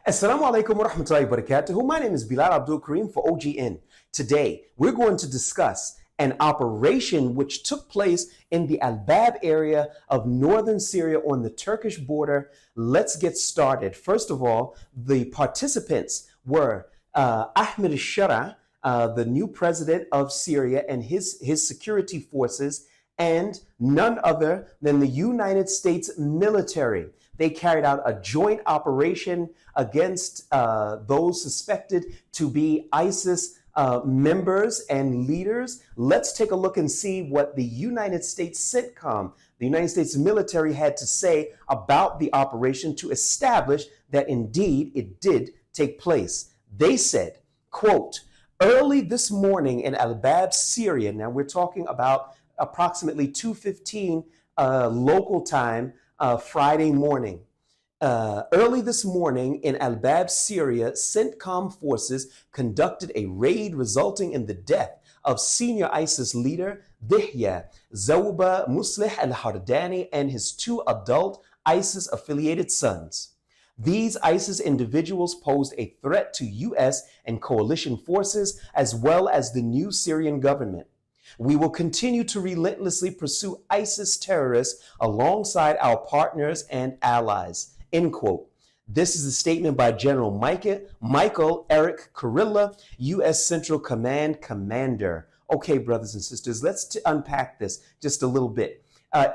Assalamu alaikum wa rahmatullahi wa barakatuhu. My name is Bilal Abdul Kareem for OGN. Today, we're going to discuss an operation which took place in the al-Bab area of northern Syria on the Turkish border. Let's get started. First of all, the participants were Ahmed al-Shara, the new president of Syria, and his security forces, and none other than the United States military. They carried out a joint operation against those suspected to be ISIS members and leaders. Let's take a look and see what the United States CENTCOM, the United States military, had to say about the operation to establish that indeed it did take place. They said, quote, "Early this morning in al-Bab, Syria," now we're talking about approximately 2:15 local time, Friday morning. Early this morning in al-Bab, Syria, CENTCOM forces conducted a raid resulting in the death of senior ISIS leader Dihya Zawba Muslih al-Hardani and his two adult ISIS-affiliated sons. These ISIS individuals posed a threat to U.S. and coalition forces as well as the new Syrian government. We will continue to relentlessly pursue ISIS terrorists alongside our partners and allies, end quote. This is a statement by General Michael Eric Kurilla, U.S. Central Command Commander. Okay, brothers and sisters, let's unpack this just a little bit.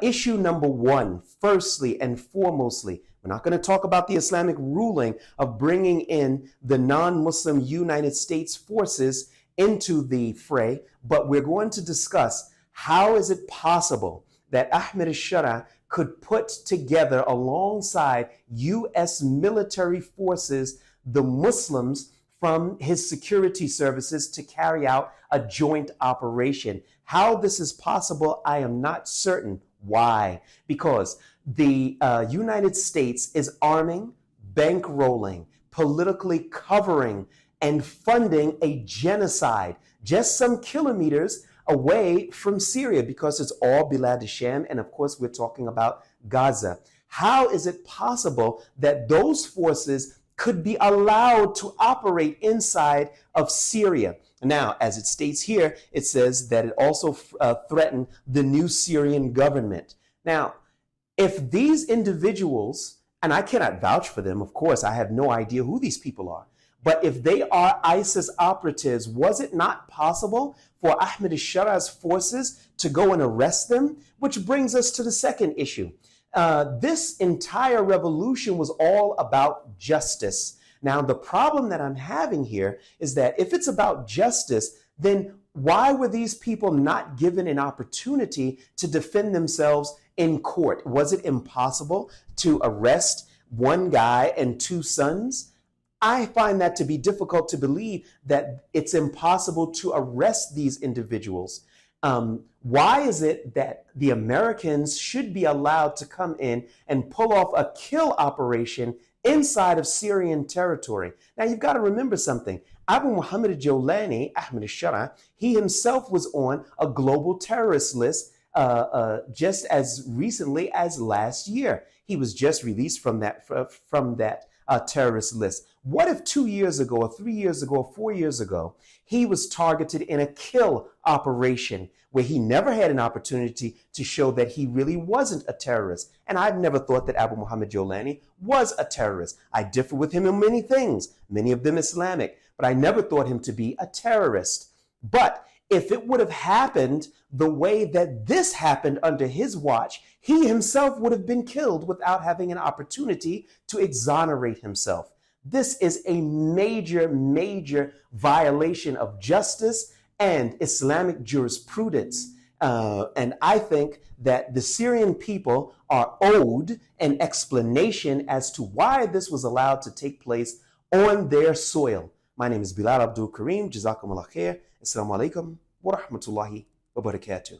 Issue number one, firstly and foremostly, we're not going to talk about the Islamic ruling of bringing in the non-Muslim United States forces into the fray, but we're going to discuss how is it possible that Ahmed al-Shara could put together alongside U.S. military forces the Muslims from his security services to carry out a joint operation. How this is possible, I am not certain. Why? Because the United States is arming, bankrolling, politically covering, and funding a genocide just some kilometers away from Syria, because it's all Bilad Sham, and of course we're talking about Gaza. How is it possible that those forces could be allowed to operate inside of Syria? Now, as it states here, it says that it also threatened the new Syrian government. Now, if these individuals, and I cannot vouch for them, of course, I have no idea who these people are, but if they are ISIS operatives, was it not possible for Ahmed al-Shara's forces to go and arrest them? Which brings us to the second issue. This entire revolution was all about justice. Now, the problem that I'm having here is that if it's about justice, then why were these people not given an opportunity to defend themselves in court? Was it impossible to arrest one guy and two sons? I find that to be difficult to believe, that it's impossible to arrest these individuals. Why is it that the Americans should be allowed to come in and pull off a kill operation inside of Syrian territory? Now, you've got to remember something. Abu Muhammad al-Jawlani, Ahmed al-Shara, he himself was on a global terrorist list just as recently as last year. He was just released from that terrorist list. What if 2 years ago, or 3 years ago, or 4 years ago, he was targeted in a kill operation where he never had an opportunity to show that he really wasn't a terrorist? And I've never thought that Abu Muhammad Jawlani was a terrorist. I differ with him in many things, many of them Islamic, but I never thought him to be a terrorist. But if it would have happened the way that this happened under his watch, he himself would have been killed without having an opportunity to exonerate himself. This is a major, major violation of justice and Islamic jurisprudence. And I think that the Syrian people are owed an explanation as to why this was allowed to take place on their soil. My name is Bilal Abdul Kareem. Jazakumullah khair. Assalamu alaikum wa rahmatullahi wa barakatuh.